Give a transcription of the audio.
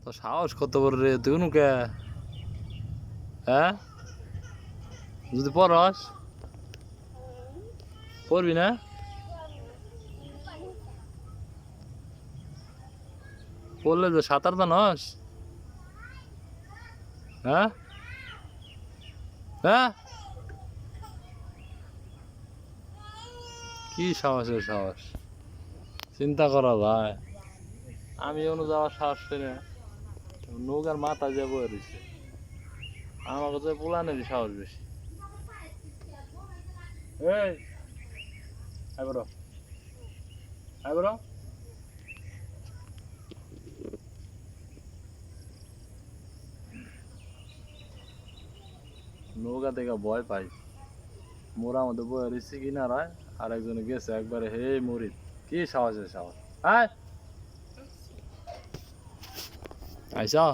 তো সাহস কত বড় রে তুই নুকে? হ্যাঁ, যদি পড়স পড়বি না? পড়লে তো সাঁতার জানস? হ্যাঁ হ্যাঁ, কি সাহসের সাহস, চিন্তা করা যায়। আমি অনু যাওয়ার সাহস পাই না, নৌকার মাথা যে বয়ে রয়েছে, আমার কাছে পোলানেরই সাহস বেশি। এই আই বড়, আই বড়, নৌকা থেকে ভয় পাই। মোরা আমাদের বয়ে রয়েছে কিনারায়, আর একজনে গেছে একবারে হে মরিদ, কি সাহসের সাহস। হ্যাঁ আইসা